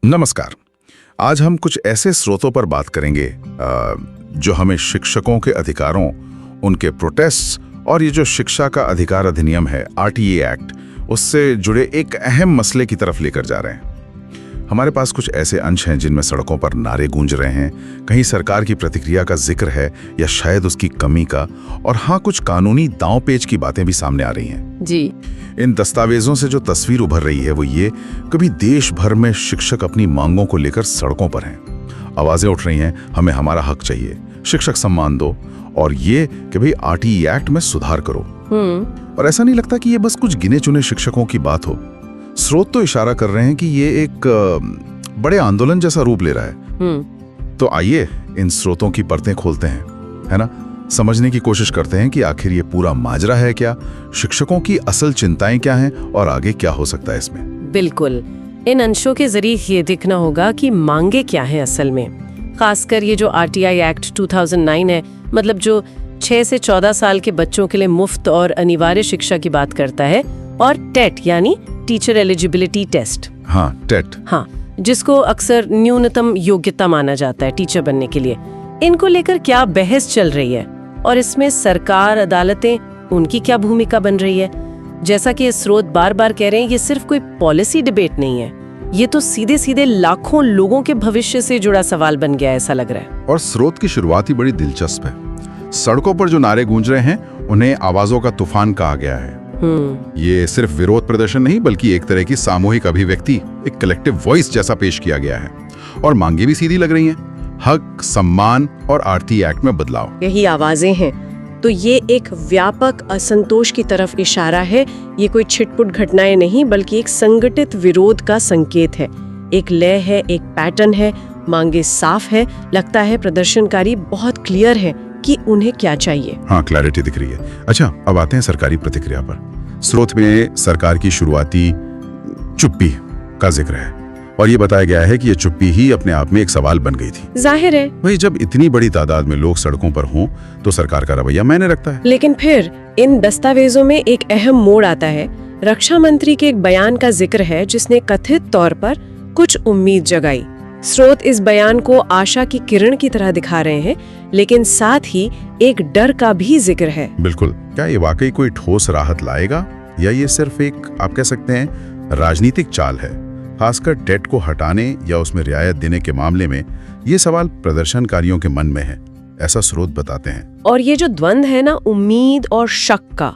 नमस्कार। आज हम कुछ ऐसे स्रोतों पर बात करेंगे जो हमें शिक्षकों के अधिकारों, उनके प्रोटेस्ट और ये जो शिक्षा का अधिकार अधिनियम है आरटीए एक्ट, उससे जुड़े एक अहम मसले की तरफ लेकर जा रहे हैं। हमारे पास कुछ ऐसे अंश हैं जिनमें सड़कों पर नारे गूंज रहे हैं, कहीं सरकार की प्रतिक्रिया का जिक्र है या शायद उसकी कमी का, और हाँ, कुछ कानूनी दांव-पेच की बातें भी सामने आ रही हैं। जी। इन दस्तावेजों से जो तस्वीर उभर रही है वो ये, कभी देश भर में शिक्षक अपनी मांगों को लेकर सड़कों पर हैं, आवाजें उठ रही हैं, हमें हमारा हक चाहिए, शिक्षक सम्मान दो, और ये कि भाई आरटीए एक्ट में सुधार करो। और ऐसा नहीं लगता कि ये बस कुछ गिने चुने शिक्षकों की बात हो। स्रोत तो इशारा कर रहे हैं कि ये एक बड़े आंदोलन जैसा रूप ले रहा है। तो आइए इन स्रोतों की परतें खोलते हैं, है ना, समझने की कोशिश करते हैं कि आखिर ये पूरा माजरा है क्या, शिक्षकों की असल चिंताएं क्या हैं और आगे क्या हो सकता है इसमें। बिल्कुल, इन अंशों के जरिए ये देखना होगा कि मांगे क्या हैं असल में। खासकर ये जो आरटीआई एक्ट 2009 है, मतलब जो 6 से 14 साल के बच्चों के लिए मुफ्त और अनिवार्य शिक्षा की बात करता है, और टेट यानी टीचर एलिजिबिलिटी टेस्ट। हाँ, टेट। हाँ, जिसको अक्सर न्यूनतम योग्यता माना जाता है टीचर बनने के लिए। इनको लेकर क्या बहस चल रही है और इसमें सरकार, अदालतें, उनकी क्या भूमिका बन रही है। जैसा कि स्रोत बार बार कह रहे हैं, ये सिर्फ कोई पॉलिसी डिबेट नहीं है, ये तो सीधे सीधे लाखों लोगों के भविष्य से जुड़ा सवाल बन गया है, ऐसा लग रहा है। और स्रोत की शुरुआत ही बड़ी दिलचस्प है। सड़कों पर जो नारे गूंज रहे हैं उन्हें आवाजों का तूफान कहा गया है। ये सिर्फ विरोध प्रदर्शन नहीं, बल्कि एक तरह की सामूहिक अभिव्यक्ति, एक कलेक्टिव वॉइस जैसा पेश किया गया है। और मांगे भी सीधी लग रही हैं, हक, सम्मान और आरटीए एक्ट में बदलाव। यही आवाजें हैं। तो ये एक व्यापक असंतोष की तरफ इशारा है। ये कोई छिटपुट घटनाएं नहीं, बल्कि एक संगठित विरोध का संकेत है। एक लय है, एक पैटर्न है, मांगे साफ है, लगता है प्रदर्शनकारी बहुत क्लियर है कि उन्हें क्या चाहिए। हाँ, क्लैरिटी दिख रही है। अच्छा, अब आते हैं सरकारी प्रतिक्रिया पर। स्रोत में सरकार की शुरुआती चुप्पी का जिक्र है और ये बताया गया है कि ये चुप्पी ही अपने आप में एक सवाल बन गई थी। जाहिर है, वही जब इतनी बड़ी तादाद में लोग सड़कों पर हों तो सरकार का रवैया मायने रखता है। लेकिन फिर इन दस्तावेजों में एक अहम मोड़ आता है। रक्षा मंत्री के एक बयान का जिक्र है जिसने कथित तौर पर कुछ उम्मीद जगाई। स्रोत इस बयान को आशा की किरण की तरह दिखा रहे हैं, लेकिन साथ ही एक डर का भी जिक्र है। बिल्कुल। क्या ये वाकई कोई ठोस राहत लाएगा या ये सिर्फ एक, आप कह सकते हैं, राजनीतिक चाल है? खासकर टेट को हटाने या उसमें रियायत देने के मामले में ये सवाल प्रदर्शनकारियों के मन में है, ऐसा स्रोत बताते हैं। और ये जो द्वंद है ना, उम्मीद और शक का,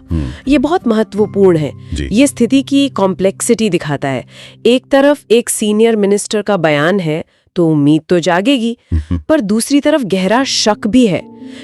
ये बहुत महत्वपूर्ण है। ये स्थिति की कॉम्प्लेक्सिटी दिखाता है। एक तरफ एक सीनियर मिनिस्टर का बयान है तो उम्मीद तो जागेगी, पर दूसरी तरफ गहरा शक भी है,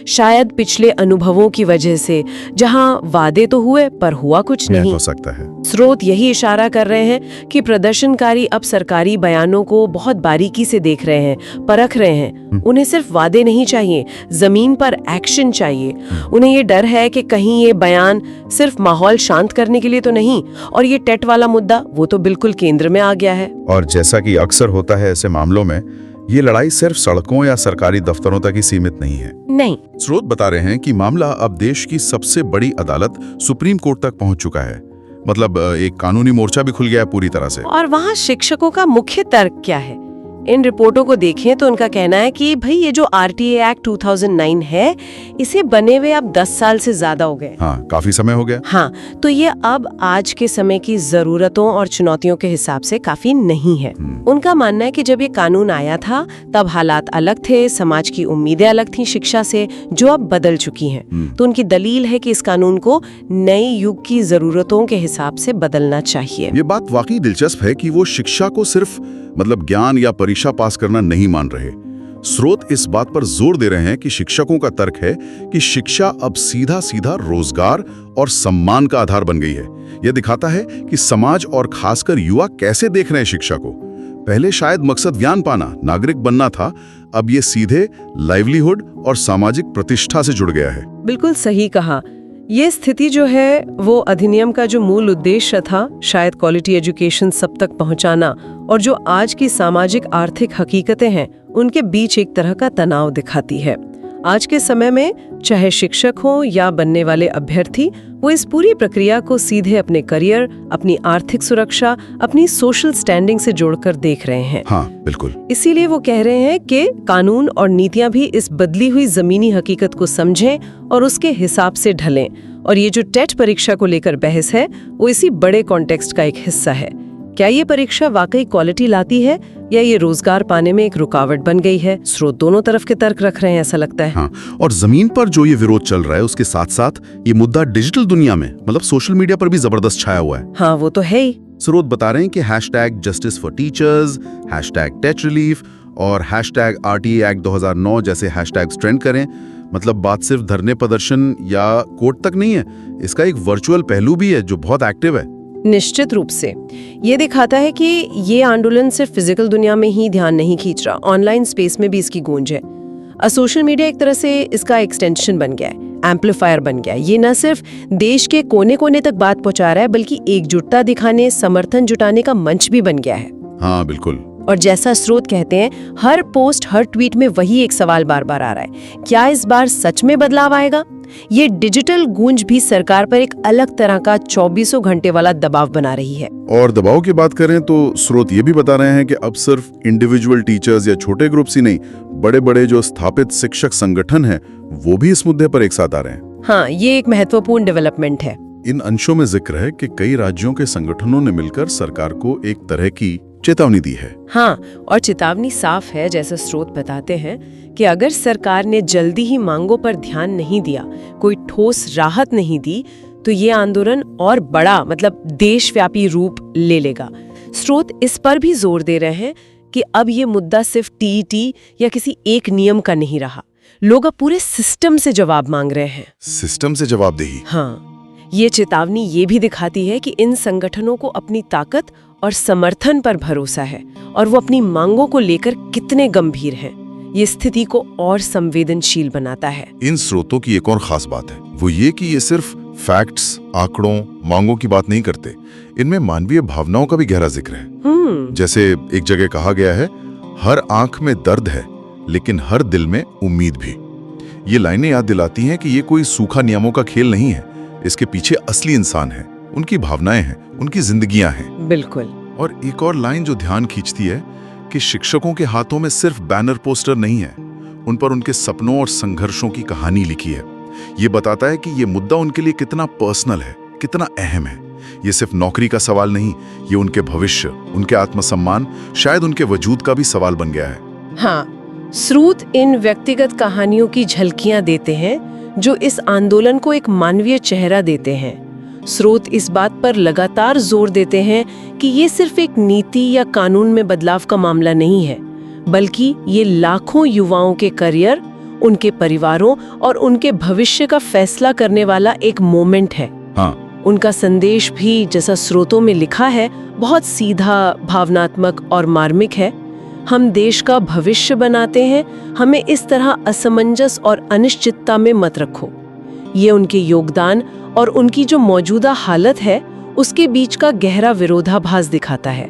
शायद पिछले अनुभवों की वजह से, जहां वादे तो हुए पर हुआ कुछ नहीं। हो सकता है। स्रोत यही इशारा कर रहे हैं कि प्रदर्शनकारी अब सरकारी बयानों को बहुत बारीकी से देख रहे हैं, परख रहे हैं। उन्हें सिर्फ वादे नहीं चाहिए, जमीन पर एक्शन चाहिए। उन्हें ये डर है कि कहीं ये बयान सिर्फ माहौल शांत करने के लिए तो नहीं, और ये टेट वाला मुद्दा वो तो बिल्कुल केंद्र में आ गया है। और जैसा कि अक्सर होता है ऐसे मामलों में, ये लड़ाई सिर्फ सड़कों या सरकारी दफ्तरों तक ही सीमित नहीं है। नहीं, स्रोत बता रहे हैं कि मामला अब देश की सबसे बड़ी अदालत सुप्रीम कोर्ट तक पहुंच चुका है। मतलब एक कानूनी मोर्चा भी खुल गया है पूरी तरह से। और वहाँ शिक्षकों का मुख्य तर्क क्या है? इन रिपोर्टों को देखें तो उनका कहना है कि भाई ये जो आरटीए एक्ट 2009 है, इसे बने हुए अब 10 साल से ज्यादा हो गए। हाँ, काफी समय हो गया। हाँ, तो ये अब आज के समय की जरूरतों और चुनौतियों के हिसाब से काफी नहीं है। उनका मानना है कि जब ये कानून आया था तब हालात अलग थे, समाज की उम्मीदें अलग थी शिक्षा से, जो अब बदल चुकी हैं। तो उनकी दलील है कि इस कानून को नए युग की जरूरतों के हिसाब से बदलना चाहिए। ये बात वाकई दिलचस्प है कि वो शिक्षा को सिर्फ ज्ञान या परीक्षा पास करना नहीं मान रहे। स्रोत इस बात पर जोर दे रहे हैं कि शिक्षकों का तर्क है कि शिक्षा अब सीधा सीधा रोजगार और सम्मान का आधार बन गई है। यह दिखाता है कि समाज और खासकर युवा कैसे देख रहे हैं शिक्षा को। पहले शायद मकसद ज्ञान पाना, नागरिक बनना था, अब ये सीधे लाइवलीहुड और सामाजिक प्रतिष्ठा से जुड़ गया है। बिल्कुल सही कहा। ये स्थिति जो है वो अधिनियम का जो मूल उद्देश्य था, शायद क्वालिटी एजुकेशन सब तक पहुंचाना, और जो आज की सामाजिक आर्थिक हकीकतें हैं उनके बीच एक तरह का तनाव दिखाती है। आज के समय में चाहे शिक्षक हो या बनने वाले अभ्यर्थी, वो इस पूरी प्रक्रिया को सीधे अपने करियर, अपनी आर्थिक सुरक्षा, अपनी सोशल स्टैंडिंग से जोड़कर देख रहे हैं। हाँ, बिल्कुल। इसीलिए वो कह रहे हैं कि कानून और नीतियां भी इस बदली हुई जमीनी हकीकत को समझें और उसके हिसाब से ढलें। और ये जो टेट परीक्षा को लेकर बहस है, वो इसी बड़े कॉन्टेक्स्ट का एक हिस्सा है। क्या ये परीक्षा वाकई क्वालिटी लाती है या ये रोजगार पाने में एक रुकावट बन गई है? स्रोत दोनों तरफ के तर्क रख रहे हैं, ऐसा लगता है। हाँ, और जमीन पर जो ये विरोध चल रहा है उसके साथ साथ ये मुद्दा डिजिटल दुनिया में, मतलब सोशल मीडिया पर भी जबरदस्त छाया हुआ है। हाँ, वो तो है ही। स्रोत बता रहे हैं कि #justice4teachers, #टेट-रिलीफ और #RTA Act 2009 जैसे हैशटैग्स ट्रेंड करें। मतलब बात सिर्फ धरने, प्रदर्शन या कोर्ट तक नहीं है, इसका एक वर्चुअल पहलू भी है जो बहुत एक्टिव है। निश्चित रूप से ये दिखाता है कि ये आंदोलन सिर्फ फिजिकल दुनिया में ही ध्यान नहीं खींच रहा, ऑनलाइन स्पेस में भी इसकी गूंज है। सोशल मीडिया एक तरह से इसका एक्सटेंशन बन गया है, एम्पलीफायर बन गया है। ये न सिर्फ देश के कोने कोने तक बात पहुंचा रहा है, बल्कि एकजुटता दिखाने, समर्थन जुटाने का मंच भी बन गया है। हाँ, बिल्कुल। और जैसा स्रोत कहते हैं, हर पोस्ट, हर ट्वीट में वही एक सवाल बार बार आ रहा है, क्या इस बार सच में बदलाव आएगा? ये डिजिटल गूंज भी सरकार पर एक अलग तरह का 24 घंटे वाला दबाव बना रही है। और दबाव की बात करें तो स्रोत ये भी बता रहे हैं कि अब सिर्फ इंडिविजुअल टीचर्स या छोटे ग्रुप्स ही नहीं, बड़े बड़े जो स्थापित शिक्षक संगठन हैं, वो भी इस मुद्दे पर एक साथ आ रहे हैं। हाँ, ये एक महत्वपूर्ण डेवलपमेंट है। इन अंशों में जिक्र है कि कई राज्यों के संगठनों ने मिलकर सरकार को एक तरह की चेतावनी दी है। हाँ, और चेतावनी साफ है, जैसे स्रोत बताते हैं कि अगर सरकार ने जल्दी ही मांगों पर ध्यान नहीं दिया, कोई ठोस राहत नहीं दी, तो ये आंदोलन और बड़ा, मतलब देशव्यापी रूप ले लेगा। स्रोत इस पर भी जोर दे रहे हैं कि अब ये मुद्दा सिर्फ टीईटी या किसी एक नियम का नहीं रहा, लोग अब पूरे सिस्टम से जवाब मांग रहे हैं। सिस्टम से जवाबदेही। हाँ, ये चेतावनी ये भी दिखाती है कि इन संगठनों को अपनी ताकत और समर्थन पर भरोसा है और वो अपनी मांगों को लेकर कितने गंभीर हैं। ये स्थिति को और संवेदनशील बनाता है। इन स्रोतों की एक और खास बात है, वो ये कि ये सिर्फ फैक्ट्स, आंकड़ों, मांगों की बात नहीं करते, इनमें मानवीय भावनाओं का भी गहरा जिक्र है। जैसे एक जगह कहा गया है, हर आंख में दर्द है लेकिन हर दिल में उम्मीद भी। ये लाइनें याद दिलाती हैं कि ये कोई सूखा नियमों का खेल नहीं है, इसके पीछे असली इंसान है, उनकी भावनाएं हैं, उनकी जिंदगियां हैं। बिल्कुल। और एक और लाइन जो ध्यान खींचती है कि शिक्षकों के हाथों में सिर्फ बैनर पोस्टर नहीं है, उन पर उनके सपनों और संघर्षों की कहानी लिखी है। ये बताता है कि ये मुद्दा उनके लिए कितना पर्सनल है, कितना अहम है। ये सिर्फ नौकरी का सवाल नहीं, ये उनके भविष्य, उनके आत्मसम्मान, शायद उनके वजूद का भी सवाल बन गया है। हाँ, स्रोत इन व्यक्तिगत कहानियों की झलकियां देते हैं जो इस आंदोलन को एक मानवीय चेहरा देते हैं। स्रोत इस बात पर लगातार जोर देते हैं कि ये सिर्फ एक नीति या कानून में बदलाव का मामला नहीं है, बल्कि ये लाखों युवाओं के करियर, उनके परिवारों और उनके भविष्य का फैसला करने वाला एक मोमेंट है। हाँ। उनका संदेश भी, जैसा स्रोतों में लिखा है, बहुत सीधा, भावनात्मक और मार्मिक है। हम देश का भविष्य बनाते हैं, हमें इस तरह असमंजस और अनिश्चितता में मत रखो। ये उनके योगदान और उनकी जो मौजूदा हालत है, उसके बीच का गहरा विरोधाभास दिखाता है।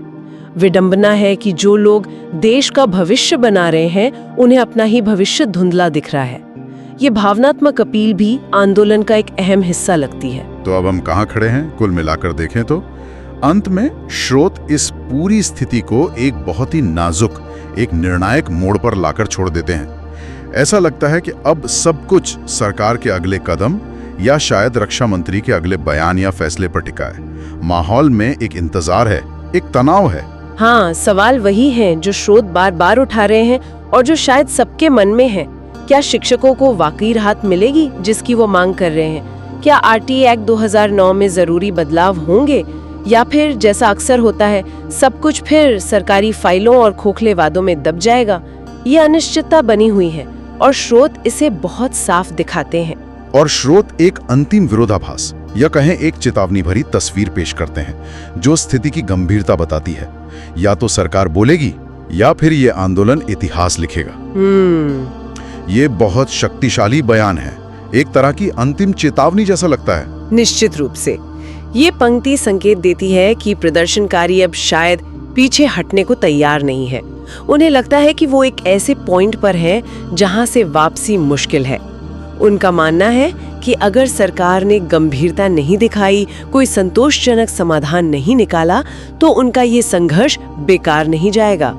विडंबना है कि जो लोग देश का भविष्य बना रहे हैं, उन्हें अपना ही भविष्य धुंधला दिख रहा है। ये भावनात्मक अपील भी आंदोलन का एक अहम हिस्सा लगती है। तो अब हम कहाँ खड़े हैं कुल मिलाकर देखें तो अंत में स्रोत इस पूरी स्थिति को एक बहुत ही नाजुक, एक निर्णायक मोड़ पर लाकर छोड़ देते हैं। ऐसा लगता है कि अब सब कुछ सरकार के अगले कदम या शायद रक्षा मंत्री के अगले बयान या फैसले पर टिका है। माहौल में एक इंतजार है, एक तनाव है। हाँ, सवाल वही हैं जो स्रोत बार बार उठा रहे हैं और जो शायद सबके मन में है। क्या शिक्षकों को वाकई राहत मिलेगी जिसकी वो मांग कर रहे हैं? क्या RTA Act 2009 में जरूरी बदलाव होंगे, या फिर जैसा अक्सर होता है, सब कुछ फिर सरकारी फाइलों और खोखले वादों में दब जाएगा? ये अनिश्चितता बनी हुई है और स्रोत इसे बहुत साफ दिखाते हैं। और स्रोत एक अंतिम विरोधाभास या कहें एक चेतावनी भरी तस्वीर पेश करते हैं जो स्थिति की गंभीरता बताती है। या तो सरकार बोलेगी या फिर ये आंदोलन इतिहास लिखेगा। ये बहुत शक्तिशाली बयान है, एक तरह की अंतिम चेतावनी जैसा लगता है। निश्चित रूप से ये पंक्ति संकेत देती है कि प्रदर्शनकारी अब शायद पीछे हटने को तैयार नहीं है। उन्हें लगता है कि वो एक ऐसे पॉइंट पर है जहां से वापसी मुश्किल है। उनका मानना है कि अगर सरकार ने गंभीरता नहीं दिखाई, कोई संतोषजनक समाधान नहीं निकाला, तो उनका ये संघर्ष बेकार नहीं जाएगा।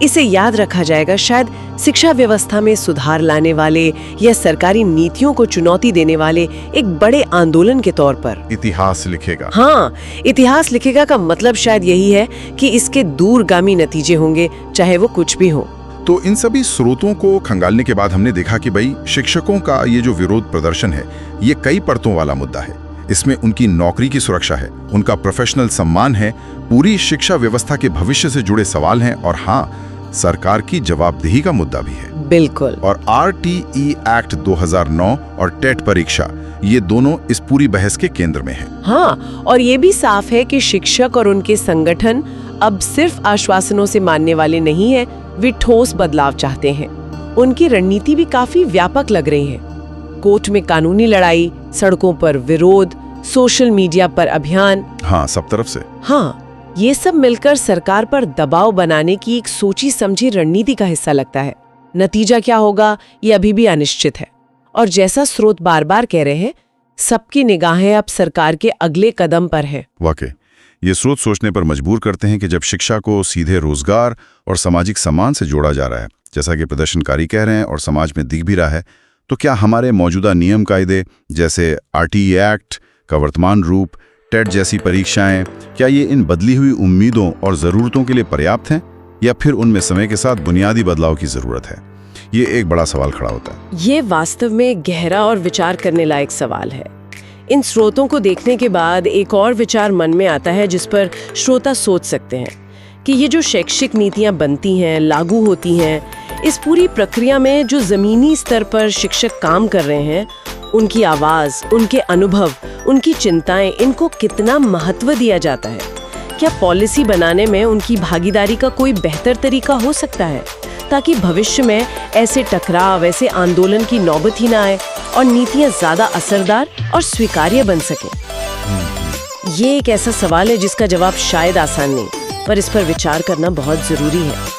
इसे याद रखा जाएगा शायद शिक्षा व्यवस्था में सुधार लाने वाले या सरकारी नीतियों को चुनौती देने वाले एक बड़े आंदोलन के तौर पर। इतिहास लिखेगा। हाँ, इतिहास लिखेगा का मतलब शायद यही है कि इसके दूरगामी नतीजे होंगे, चाहे वो कुछ भी हो। तो इन सभी स्रोतों को खंगालने के बाद हमने देखा कि भाई शिक्षकों का ये जो विरोध प्रदर्शन है, ये कई परतों वाला मुद्दा है। इसमें उनकी नौकरी की सुरक्षा है, उनका प्रोफेशनल सम्मान है, पूरी शिक्षा व्यवस्था के भविष्य से जुड़े सवाल हैं, और हाँ, सरकार की जवाबदेही का मुद्दा भी है। बिल्कुल। और RTE एक्ट 2009 और टेट परीक्षा, ये दोनों इस पूरी बहस के केंद्र में हैं। हाँ, और ये भी साफ है कि शिक्षक और उनके संगठन अब सिर्फ आश्वासनों से मानने वाले नहीं है, वे ठोस बदलाव चाहते हैं। उनकी रणनीति भी काफी व्यापक लग रही है। कोर्ट में कानूनी लड़ाई, सड़कों पर विरोध, सोशल मीडिया पर अभियान। हाँ, सब तरफ से। हाँ, ये सब मिलकर सरकार पर दबाव बनाने की एक सोची समझी रणनीति का हिस्सा लगता है। नतीजा क्या होगा, ये अभी भी अनिश्चित है। और जैसा स्रोत बार बार कह रहे हैं, सबकी निगाहें अब सरकार के अगले कदम पर है। वाकई ये स्रोत सोचने पर मजबूर करते हैं कि जब शिक्षा को सीधे रोजगार और सामाजिक सम्मान से जोड़ा जा रहा है, जैसा कि प्रदर्शनकारी कह रहे हैं और समाज में दिख भी रहा है, तो क्या हमारे मौजूदा नियम कायदे जैसे RTE एक्ट का वर्तमान रूप, टेट जैसी परीक्षाएं, क्या ये इन बदली हुई उम्मीदों और ज़रूरतों के लिए पर्याप्त हैं, या फिर उनमें समय के साथ बुनियादी बदलाव की ज़रूरत है? ये एक बड़ा सवाल खड़ा होता है। ये वास्तव में गहरा और विचार करने लायक सवाल है। इन स्रोतों को देखने के बाद एक और विचार मन में आता है जिस पर श्रोता सोच सकते हैं कि ये जो शैक्षिक नीतियां बनती हैं, लागू होती हैं, इस पूरी प्रक्रिया में जो जमीनी स्तर पर शिक्षक काम कर रहे हैं, उनकी आवाज, उनके अनुभव, उनकी चिंताएं, इनको कितना महत्व दिया जाता है? क्या पॉलिसी बनाने में उनकी भागीदारी का कोई बेहतर तरीका हो सकता है, ताकि भविष्य में ऐसे टकराव, ऐसे आंदोलन की नौबत ही ना आए और नीतियां ज्यादा असरदार और स्वीकार्य बन सकें? ये एक ऐसा सवाल है जिसका जवाब शायद आसान नहीं, पर इस पर विचार करना बहुत जरूरी है।